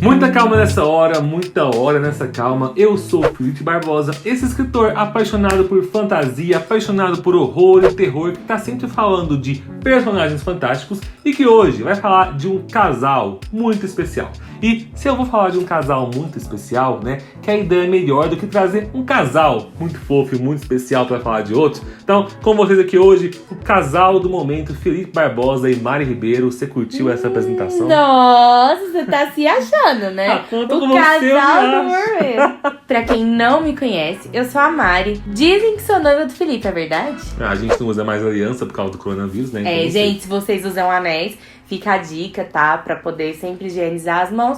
Muita calma nessa hora, muita hora nessa calma. Eu sou o Felipe Barbosa, esse escritor apaixonado por fantasia, apaixonado por horror e terror, que tá sempre falando de personagens fantásticos e que hoje vai falar de um casal muito especial. E se eu vou falar de um casal muito especial, né, que a ideia é melhor do que trazer um casal muito fofo e muito especial para falar de outros. Então, com vocês aqui hoje, o casal do momento, Felipe Barbosa e Mari Ribeiro. Você curtiu essa apresentação? Nossa, você tá se achando, né? O casal do momento. Pra quem não me conhece, eu sou a Mari. Dizem que sou noiva do Felipe, é verdade? A gente não usa mais aliança por causa do coronavírus, né? Então, gente, se vocês usam anéis, fica a dica, tá? Pra poder sempre higienizar as mãos.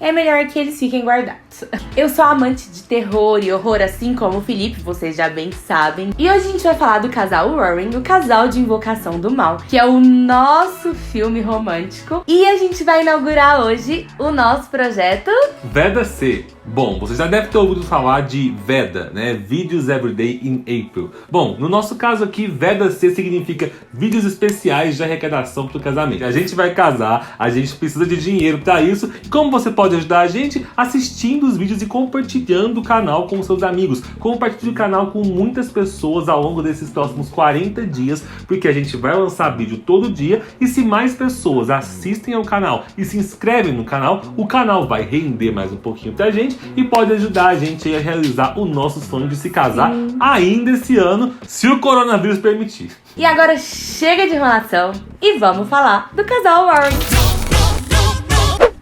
É melhor que eles fiquem guardados. Eu sou amante de terror e horror, assim como o Felipe, vocês já bem sabem. E hoje a gente vai falar do casal Warren, o casal de Invocação do Mal, que é o nosso filme romântico. E a gente vai inaugurar hoje o nosso projeto Veda C. Bom, você já deve ter ouvido falar de VEDA, né? Videos Everyday in April. Bom, no nosso caso aqui, Veda C significa vídeos especiais de arrecadação para o casamento. A gente vai casar, a gente precisa de dinheiro para isso. E como você pode ajudar a gente? Assistindo os vídeos e compartilhando o canal com seus amigos. Compartilhe o canal com muitas pessoas ao longo desses próximos 40 dias, porque a gente vai lançar vídeo todo dia. E se mais pessoas assistem ao canal e se inscrevem no canal, o canal vai render mais um pouquinho pra gente e pode ajudar a gente a realizar o nosso sonho de se casar ainda esse ano, se o coronavírus permitir. E agora chega de enrolação e vamos falar do casal Warren.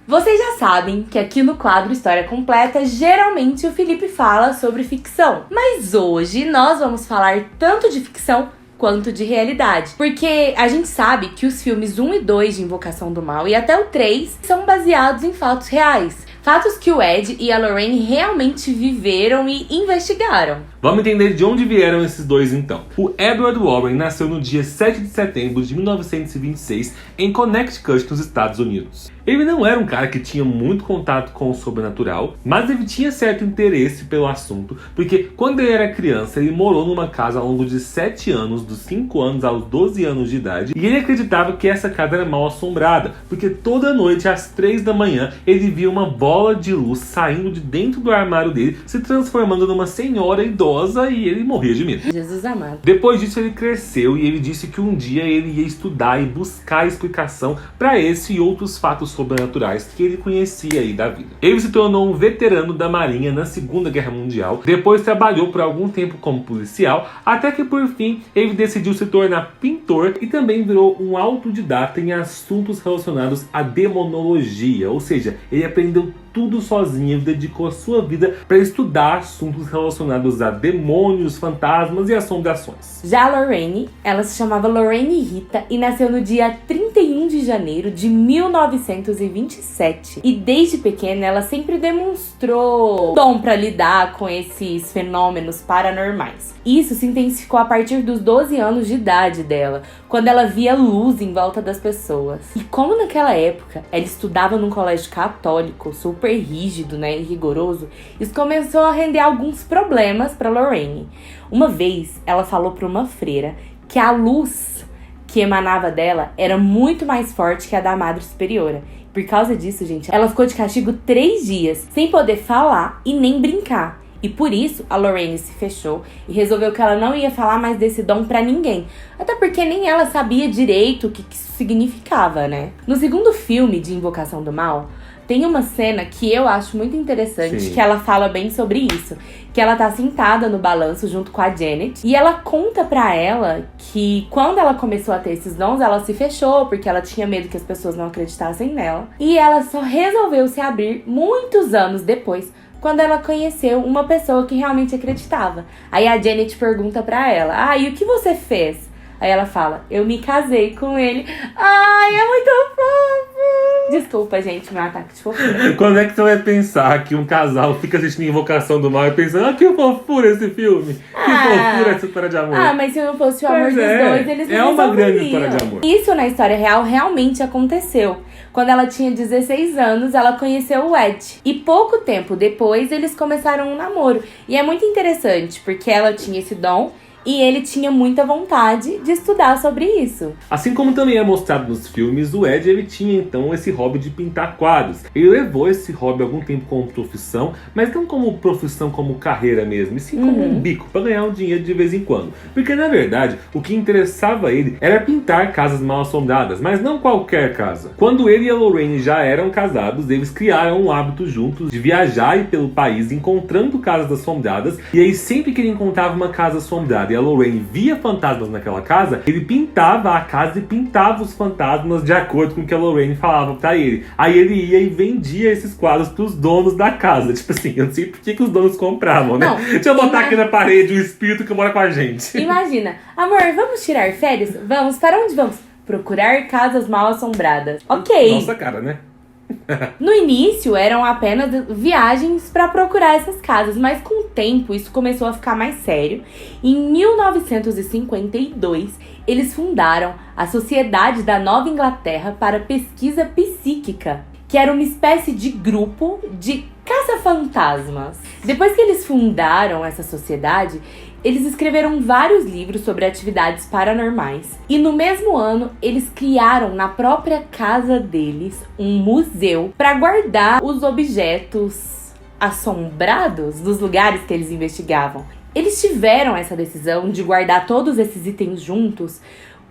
Vocês já sabem que aqui no quadro História Completa, geralmente o Felipe fala sobre ficção. Mas hoje nós vamos falar tanto de ficção quanto de realidade. Porque a gente sabe que os filmes 1 e 2 de Invocação do Mal e até o 3 são baseados em fatos reais. Fatos que o Ed e a Lorraine realmente viveram e investigaram. Vamos entender de onde vieram esses dois então. O Edward Warren nasceu no dia 7 de setembro de 1926 em Connecticut, nos Estados Unidos. Ele não era um cara que tinha muito contato com o sobrenatural, mas ele tinha certo interesse pelo assunto, porque quando ele era criança, ele morou numa casa ao longo de 7 anos, dos 5 anos aos 12 anos de idade, e ele acreditava que essa casa era mal assombrada, porque toda noite, às 3 da manhã, ele via uma bola de luz saindo de dentro do armário dele, se transformando numa senhora idosa, e ele morria de medo. Jesus amado. Depois disso, ele cresceu e ele disse que um dia ele ia estudar e buscar explicação para esse e outros fatos sobrenaturais que ele conhecia aí da vida. Ele se tornou um veterano da Marinha na Segunda Guerra Mundial, depois trabalhou por algum tempo como policial, até que por fim ele decidiu se tornar pintor e também virou um autodidata em assuntos relacionados à demonologia, ou seja, ele aprendeu tudo sozinho e dedicou a sua vida para estudar assuntos relacionados a demônios, fantasmas e assombrações. Já a Lorraine, ela se chamava Lorraine Rita e nasceu no dia 31 de janeiro de 1927. E desde pequena ela sempre demonstrou dom para lidar com esses fenômenos paranormais. Isso se intensificou a partir dos 12 anos de idade dela, quando ela via luz em volta das pessoas. E como naquela época ela estudava num colégio católico super rígido, né, e rigoroso, isso começou a render alguns problemas para Lorraine. Uma vez ela falou para uma freira que a luz que emanava dela era muito mais forte que a da Madre Superiora. Por causa disso, gente, ela ficou de castigo 3 dias, sem poder falar e nem brincar. E por isso, a Lorraine se fechou e resolveu que ela não ia falar mais desse dom pra ninguém. Até porque nem ela sabia direito o que isso significava, né? No segundo filme de Invocação do Mal, tem uma cena que eu acho muito interessante, Sim. que ela fala bem sobre isso. Que ela tá sentada no balanço junto com a Janet. E ela conta pra ela que quando ela começou a ter esses dons, ela se fechou, porque ela tinha medo que as pessoas não acreditassem nela. E ela só resolveu se abrir muitos anos depois, quando ela conheceu uma pessoa que realmente acreditava. Aí a Janet pergunta pra ela, e o que você fez? Aí ela fala, eu me casei com ele. Ai, é muito fofo! Desculpa, gente, meu ataque de fofura. Quando é que você vai pensar que um casal fica assistindo Invocação do Mal e pensando, que fofura esse filme, que fofura essa história de amor. Mas se não fosse o amor dos dois, eles não é uma grande resolveriam. história de amor. Isso na história real realmente aconteceu. Quando ela tinha 16 anos, ela conheceu o Ed. E pouco tempo depois, eles começaram um namoro. E é muito interessante, porque ela tinha esse dom E ele tinha muita vontade de estudar sobre isso. Assim como também é mostrado nos filmes, o Ed ele tinha então esse hobby de pintar quadros. Ele levou esse hobby algum tempo como profissão, mas não como profissão, como carreira mesmo, e sim como um bico, para ganhar um dinheiro de vez em quando. Porque na verdade, o que interessava ele era pintar casas mal assombradas, mas não qualquer casa. Quando ele e a Lorraine já eram casados, eles criaram um hábito juntos de viajar pelo país encontrando casas assombradas, e aí sempre que ele encontrava uma casa assombrada e a Lorraine via fantasmas naquela casa, ele pintava a casa e pintava os fantasmas de acordo com o que a Lorraine falava pra ele. Aí ele ia e vendia esses quadros pros donos da casa. Tipo assim, eu não sei por que os donos compravam, né? Não, deixa eu botar aqui na parede o espírito que mora com a gente. Imagina, amor, vamos tirar férias? Vamos, para onde vamos? Procurar casas mal assombradas. Ok. Nossa cara, né? No início eram apenas viagens para procurar essas casas, mas com o tempo isso começou a ficar mais sério. Em 1952, eles fundaram a Sociedade da Nova Inglaterra para Pesquisa Psíquica, que era uma espécie de grupo de caça-fantasmas. Depois que eles fundaram essa sociedade, eles escreveram vários livros sobre atividades paranormais. E no mesmo ano, eles criaram na própria casa deles um museu para guardar os objetos assombrados dos lugares que eles investigavam. Eles tiveram essa decisão de guardar todos esses itens juntos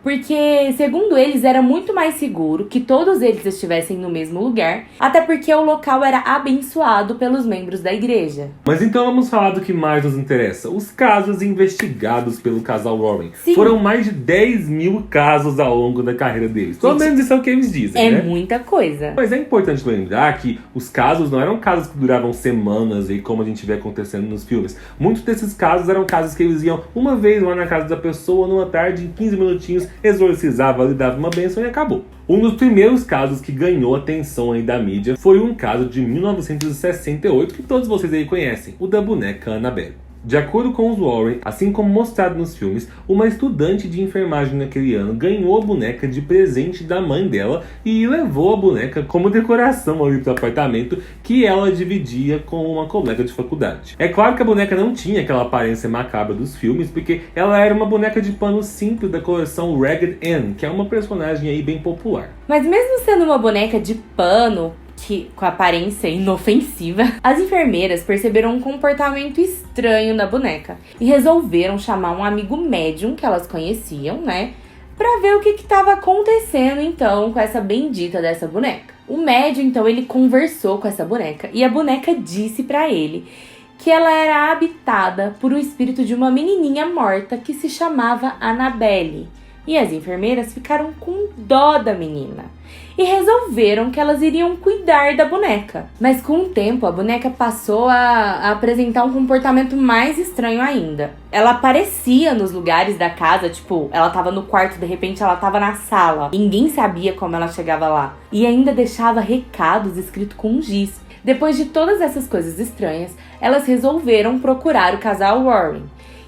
porque, segundo eles, era muito mais seguro que todos eles estivessem no mesmo lugar, até porque o local era abençoado pelos membros da igreja. Mas então vamos falar do que mais nos interessa. Os casos investigados pelo casal Warren. Sim. Foram mais de 10 mil casos ao longo da carreira deles. Pelo menos isso é o que eles dizem, né? É muita coisa. Mas é importante lembrar que os casos não eram casos que duravam semanas, e como a gente vê acontecendo nos filmes. Muitos desses casos eram casos que eles iam uma vez lá na casa da pessoa, numa tarde, em 15 minutinhos, exorcizava, lhe dava uma bênção e acabou. Um dos primeiros casos que ganhou atenção aí da mídia foi um caso de 1968 que todos vocês aí conhecem, o da boneca Annabelle. De acordo com os Warren, assim como mostrado nos filmes, uma estudante de enfermagem naquele ano ganhou a boneca de presente da mãe dela e levou a boneca como decoração ali pro apartamento que ela dividia com uma colega de faculdade. É claro que a boneca não tinha aquela aparência macabra dos filmes, porque ela era uma boneca de pano simples da coleção Ragged Ann, que é uma personagem aí bem popular. Mas mesmo sendo uma boneca de pano, com aparência inofensiva, as enfermeiras perceberam um comportamento estranho na boneca e resolveram chamar um amigo médium que elas conheciam, né, pra ver o que estava acontecendo então com essa bendita dessa boneca. O médium, então, ele conversou com essa boneca e a boneca disse pra ele que ela era habitada por um espírito de uma menininha morta que se chamava Annabelle. E as enfermeiras ficaram com dó da menina e resolveram que elas iriam cuidar da boneca. Mas com o tempo, a boneca passou a apresentar um comportamento mais estranho ainda. Ela aparecia nos lugares da casa, tipo, ela tava no quarto, de repente ela tava na sala. Ninguém sabia como ela chegava lá. E ainda deixava recados escritos com giz. Depois de todas essas coisas estranhas, elas resolveram procurar o casal Warren.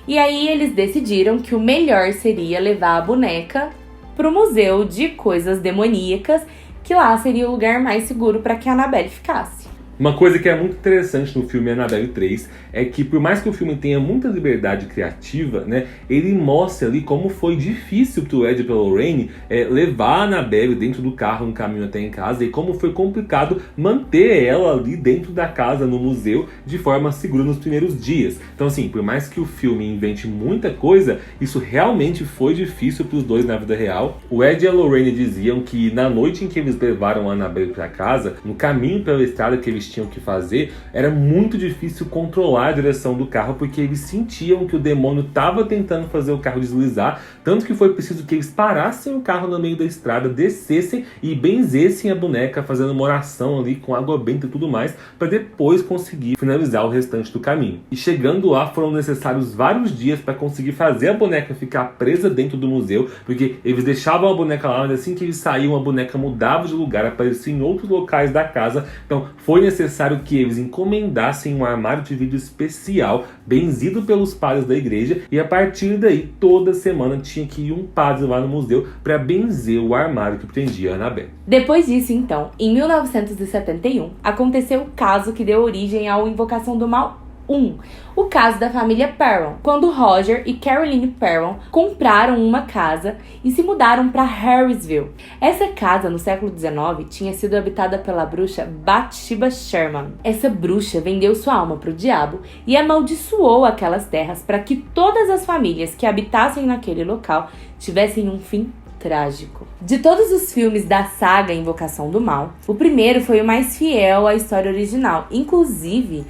E aí eles decidiram que o melhor seria levar a boneca pro Museu de Coisas Demoníacas, que lá seria o lugar mais seguro para que a Annabelle ficasse. Uma coisa que é muito interessante no filme Annabelle 3 é que, por mais que o filme tenha muita liberdade criativa, né, ele mostra ali como foi difícil pro Ed e pra Lorraine levar a Annabelle dentro do carro no caminho até em casa, e como foi complicado manter ela ali dentro da casa, no museu, de forma segura nos primeiros dias. Então, assim, por mais que o filme invente muita coisa, isso realmente foi difícil pros dois na vida real. O Ed e a Lorraine diziam que na noite em que eles levaram a Annabelle pra casa, no caminho pela estrada que eles tinham que fazer, era muito difícil controlar a direção do carro, porque eles sentiam que o demônio estava tentando fazer o carro deslizar, tanto que foi preciso que eles parassem o carro no meio da estrada, descessem e benzessem a boneca, fazendo uma oração ali com água benta e tudo mais, para depois conseguir finalizar o restante do caminho. E chegando lá, foram necessários vários dias para conseguir fazer a boneca ficar presa dentro do museu, porque eles deixavam a boneca lá, mas assim que eles saíam, a boneca mudava de lugar, aparecia em outros locais da casa. Então foi necessário que eles encomendassem um armário de vidro especial, benzido pelos padres da igreja, e a partir daí, toda semana tinha que ir um padre lá no museu para benzer o armário que prendia a Annabelle. Depois disso, então, em 1971, aconteceu o caso que deu origem à Invocação do Mal 1. O caso da família Perron, quando Roger e Caroline Perron compraram uma casa e se mudaram para Harrisville. Essa casa, no século XIX, tinha sido habitada pela bruxa Bathsheba Sherman. Essa bruxa vendeu sua alma para o diabo e amaldiçoou aquelas terras para que todas as famílias que habitassem naquele local tivessem um fim trágico. De todos os filmes da saga Invocação do Mal, o primeiro foi o mais fiel à história original. Inclusive,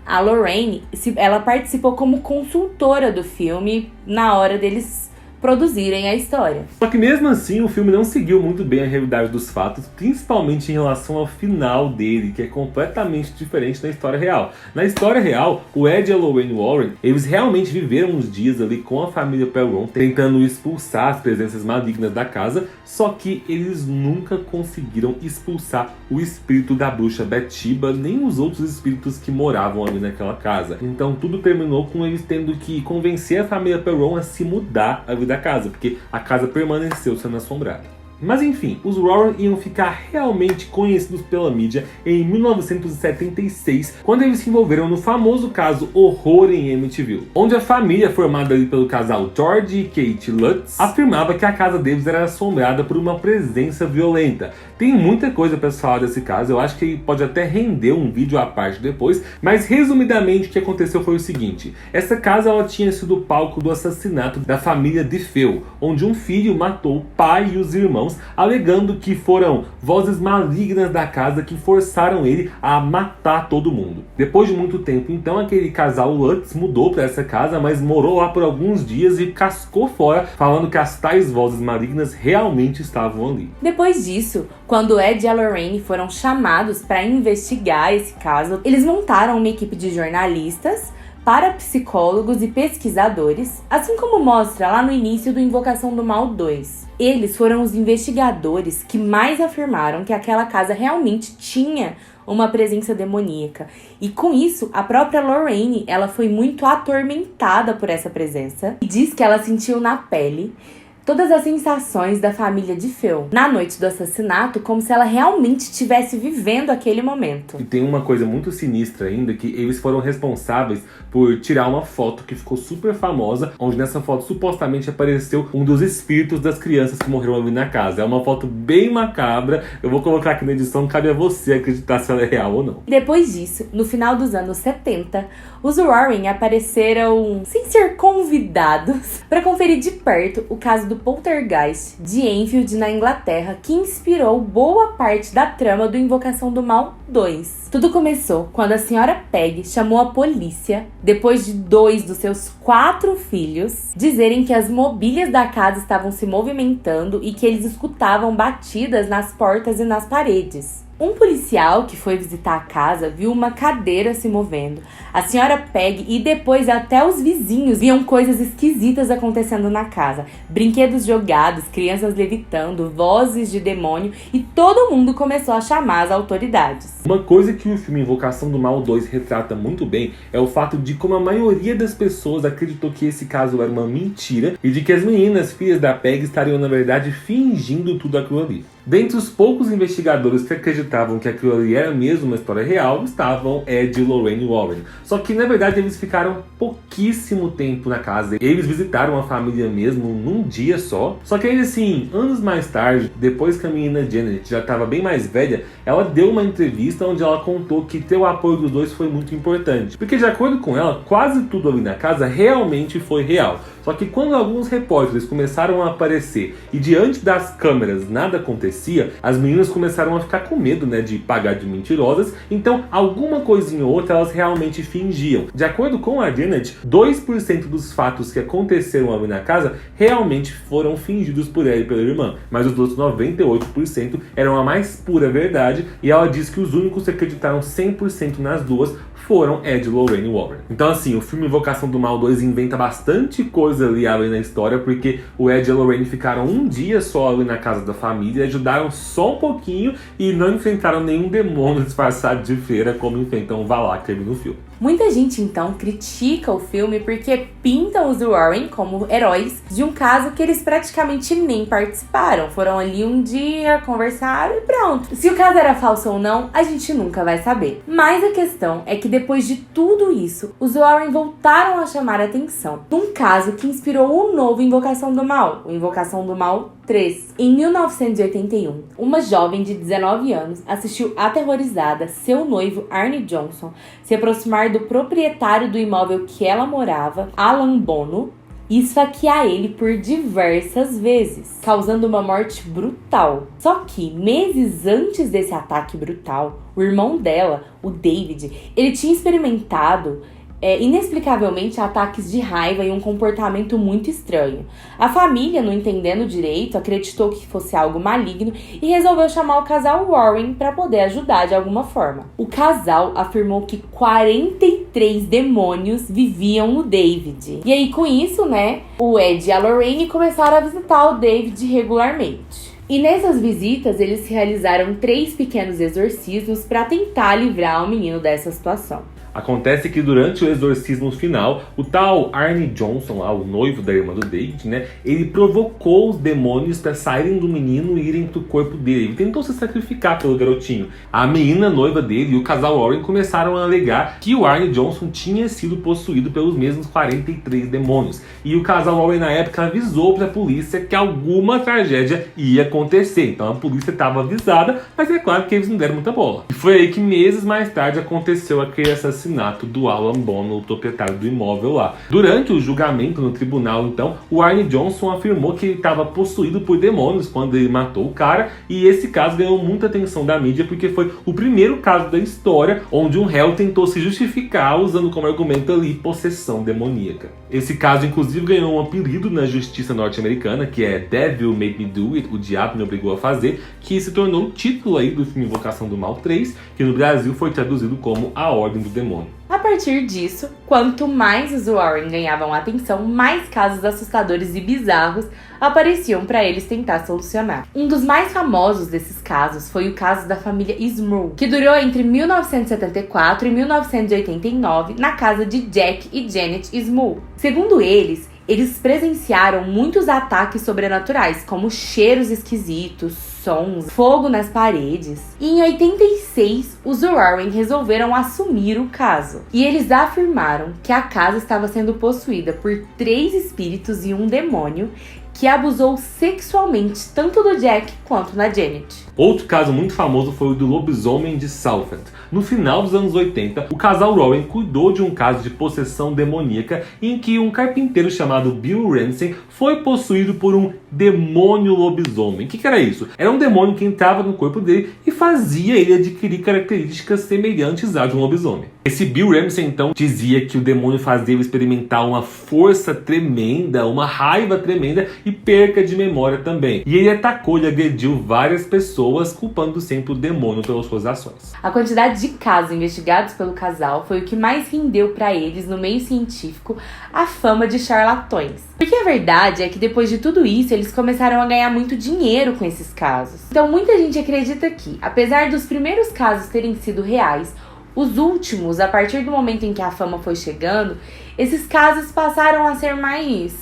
a Lorraine, ela participou como consultora do filme na hora deles produzirem a história. Só que mesmo assim o filme não seguiu muito bem a realidade dos fatos, principalmente em relação ao final dele, que é completamente diferente da história real. Na história real, o Ed e a Lorraine Warren, eles realmente viveram uns dias ali com a família Perron, tentando expulsar as presenças malignas da casa, só que eles nunca conseguiram expulsar o espírito da bruxa Bathsheba, nem os outros espíritos que moravam ali naquela casa. Então tudo terminou com eles tendo que convencer a família Perron a se mudar ali da casa, porque a casa permaneceu sendo assombrada. Mas enfim, os Warren iam ficar realmente conhecidos pela mídia em 1976, quando eles se envolveram no famoso caso Horror em Amityville, onde a família, formada ali pelo casal George e Kate Lutz, afirmava que a casa deles era assombrada por uma presença violenta. Tem muita coisa para se falar desse caso, eu acho que pode até render um vídeo à parte depois, mas resumidamente o que aconteceu foi o seguinte: essa casa ela tinha sido palco do assassinato da família DeFeo, onde um filho matou o pai e os irmãos, alegando que foram vozes malignas da casa que forçaram ele a matar todo mundo. Depois de muito tempo, então, aquele casal Lutz mudou para essa casa, mas morou lá por alguns dias e cascou fora, falando que as tais vozes malignas realmente estavam ali. Depois disso, quando Ed e a Lorraine foram chamados para investigar esse caso, eles montaram uma equipe de jornalistas, parapsicólogos e pesquisadores, assim como mostra lá no início do Invocação do Mal 2. Eles foram os investigadores que mais afirmaram que aquela casa realmente tinha uma presença demoníaca. E com isso, a própria Lorraine, ela foi muito atormentada por essa presença e diz que ela sentiu na pele todas as sensações da família DeFeo na noite do assassinato, como se ela realmente estivesse vivendo aquele momento. E tem uma coisa muito sinistra ainda, que eles foram responsáveis por tirar uma foto que ficou super famosa, onde nessa foto supostamente apareceu um dos espíritos das crianças que morreram ali na casa. É uma foto bem macabra, eu vou colocar aqui na edição, cabe a você acreditar se ela é real ou não. Depois disso, no final dos anos 70, os Warren apareceram, sem ser convidados, para conferir de perto o caso do poltergeist de Enfield, na Inglaterra, que inspirou boa parte da trama do Invocação do Mal 2. Tudo começou quando a senhora Peg chamou a polícia, depois de 2 dos seus 4 filhos dizerem que as mobílias da casa estavam se movimentando e que eles escutavam batidas nas portas e nas paredes. Um policial que foi visitar a casa viu uma cadeira se movendo. A senhora Peg e depois até os vizinhos viam coisas esquisitas acontecendo na casa. Brinquedos jogados, crianças levitando, vozes de demônio, e todo mundo começou a chamar as autoridades. Uma coisa que o filme Invocação do Mal 2 retrata muito bem é o fato de como a maioria das pessoas acreditou que esse caso era uma mentira e de que as meninas, filhas da Peg, estariam na verdade fingindo tudo aquilo ali. Dentre os poucos investigadores que acreditavam que aquilo ali era mesmo uma história real, estavam Ed e Lorraine Warren. Só que, na verdade, eles ficaram pouquíssimo tempo na casa. Eles visitaram a família mesmo num dia só. Só que ainda assim, anos mais tarde, depois que a menina Janet já estava bem mais velha, ela deu uma entrevista onde ela contou que ter o apoio dos dois foi muito importante. Porque, de acordo com ela, quase tudo ali na casa realmente foi real. Só que quando alguns repórteres começaram a aparecer e diante das câmeras nada acontecia, as meninas começaram a ficar com medo, de pagar de mentirosas, então alguma coisinha ou outra elas realmente fingiam. De acordo com a Janet, 2% dos fatos que aconteceram ali na casa realmente foram fingidos por ela e pela irmã, mas os outros 98% eram a mais pura verdade, e ela diz que os únicos que acreditaram 100% nas duas foram Ed e Lorraine Warren. Então assim, o filme Invocação do Mal 2 inventa bastante coisa ali na história, porque o Ed e a Lorraine ficaram um dia só ali na casa da família e ajudaram ajudaram só um pouquinho e não enfrentaram nenhum demônio disfarçado de freira como enfrentam o Valak no filme. Muita gente, então, critica o filme porque pintam os Warren como heróis de um caso que eles praticamente nem participaram. Foram ali um dia, conversaram e pronto. Se o caso era falso ou não, a gente nunca vai saber. Mas a questão é que depois de tudo isso, os Warren voltaram a chamar a atenção num caso que inspirou o novo Invocação do Mal, o Invocação do Mal 3. Em 1981, uma jovem de 19 anos assistiu aterrorizada seu noivo Arne Johnson se aproximar do proprietário do imóvel que ela morava, Alan Bono, e esfaquear ele por diversas vezes, causando uma morte brutal. Só que, meses antes desse ataque brutal, o irmão dela, o David, ele tinha experimentado inexplicavelmente ataques de raiva e um comportamento muito estranho. A família, não entendendo direito, acreditou que fosse algo maligno e resolveu chamar o casal Warren para poder ajudar de alguma forma. O casal afirmou que 43 demônios viviam no David. E aí, com isso, o Ed e a Lorraine começaram a visitar o David regularmente. E nessas visitas, eles realizaram 3 pequenos exorcismos para tentar livrar o menino dessa situação. Acontece que durante o exorcismo final, o tal Arne Johnson, o noivo da irmã do David, ele provocou os demônios para saírem do menino e irem pro corpo dele. Ele tentou se sacrificar pelo garotinho. A menina noiva dele e o casal Warren começaram a alegar que o Arne Johnson tinha sido possuído pelos mesmos 43 demônios. E o casal Warren na época avisou para a polícia que alguma tragédia ia acontecer. Então a polícia estava avisada, mas é claro que eles não deram muita bola. E foi aí que meses mais tarde aconteceu aquele assassinato do Alan Bono, o proprietário do imóvel lá. Durante o julgamento no tribunal, então, o Arne Johnson afirmou que ele estava possuído por demônios quando ele matou o cara, e esse caso ganhou muita atenção da mídia porque foi o primeiro caso da história onde um réu tentou se justificar usando como argumento ali possessão demoníaca. Esse caso, inclusive, ganhou um apelido na justiça norte-americana, que é Devil Made Me Do It, o Diabo Me Obrigou a Fazer, que se tornou o título aí do filme Invocação do Mal 3, que no Brasil foi traduzido como A Ordem do Demônio. A partir disso, quanto mais os Warren ganhavam atenção, mais casos assustadores e bizarros apareciam para eles tentar solucionar. Um dos mais famosos desses casos foi o caso da família Smurl, que durou entre 1974 e 1989 na casa de Jack e Janet Smurl. Segundo eles presenciaram muitos ataques sobrenaturais, como cheiros esquisitos, sons, fogo nas paredes. E em 86, os Warren resolveram assumir o caso. E eles afirmaram que a casa estava sendo possuída por 3 espíritos e um demônio que abusou sexualmente tanto do Jack quanto da Janet. Outro caso muito famoso foi o do lobisomem de Southend. No final dos anos 80, o casal Warren cuidou de um caso de possessão demoníaca em que um carpinteiro chamado Bill Ramsey foi possuído por um demônio lobisomem. O que era isso? Era um demônio que entrava no corpo dele e fazia ele adquirir características semelhantes à de um lobisomem. Esse Bill Ramsey, então, dizia que o demônio fazia ele experimentar uma força tremenda, uma raiva tremenda e perca de memória também. E ele atacou e agrediu várias pessoas, culpando sempre o demônio pelas suas ações. A quantidade de casos investigados pelo casal foi o que mais rendeu para eles, no meio científico, a fama de charlatões. Porque a verdade é que depois de tudo isso, eles começaram a ganhar muito dinheiro com esses casos. Então muita gente acredita que, apesar dos primeiros casos terem sido reais, os últimos, a partir do momento em que a fama foi chegando, esses casos passaram a ser mais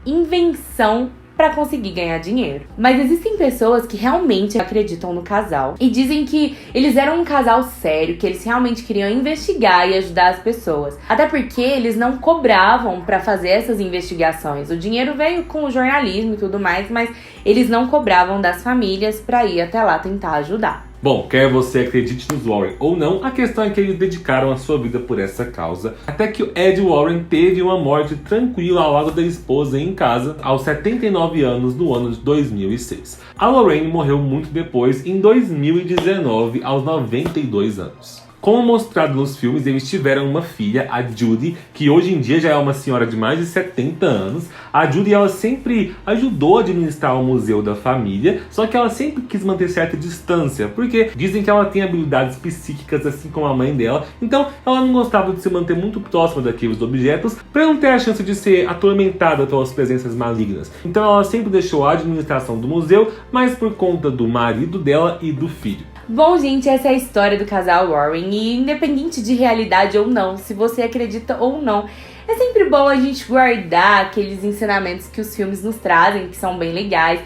invenção para conseguir ganhar dinheiro. Mas existem pessoas que realmente acreditam no casal e dizem que eles eram um casal sério, que eles realmente queriam investigar e ajudar as pessoas. Até porque eles não cobravam para fazer essas investigações. O dinheiro veio com o jornalismo e tudo mais, mas eles não cobravam das famílias para ir até lá tentar ajudar. Bom, quer você acredite nos Warren ou não, a questão é que eles dedicaram a sua vida por essa causa, até que o Ed Warren teve uma morte tranquila ao lado da esposa em casa, aos 79 anos, no ano de 2006. A Lorraine morreu muito depois, em 2019, aos 92 anos. Como mostrado nos filmes, eles tiveram uma filha, a Judy, que hoje em dia já é uma senhora de mais de 70 anos. A Judy, ela sempre ajudou a administrar o museu da família, só que ela sempre quis manter certa distância, porque dizem que ela tem habilidades psíquicas assim como a mãe dela, então ela não gostava de se manter muito próxima daqueles objetos para não ter a chance de ser atormentada pelas presenças malignas. Então ela sempre deixou a administração do museu, mas por conta do marido dela e do filho. Bom, gente, essa é a história do casal Warren e independente de realidade ou não, se você acredita ou não, é sempre bom a gente guardar aqueles ensinamentos que os filmes nos trazem, que são bem legais,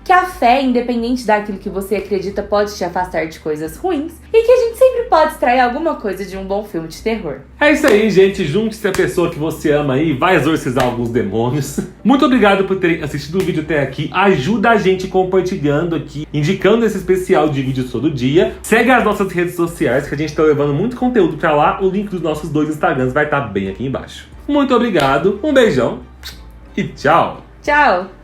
que a fé, independente daquilo que você acredita, pode te afastar de coisas ruins e que a gente sempre pode extrair alguma coisa de um bom filme de terror. É isso aí, gente. Junte-se a pessoa que você ama aí, vai exorcizar alguns demônios. Muito obrigado por terem assistido o vídeo até aqui. Ajuda a gente compartilhando aqui, indicando esse especial de vídeos todo dia. Segue as nossas redes sociais, que a gente tá levando muito conteúdo pra lá. O link dos nossos 2 Instagrams vai estar bem aqui embaixo. Muito obrigado, um beijão e tchau! Tchau!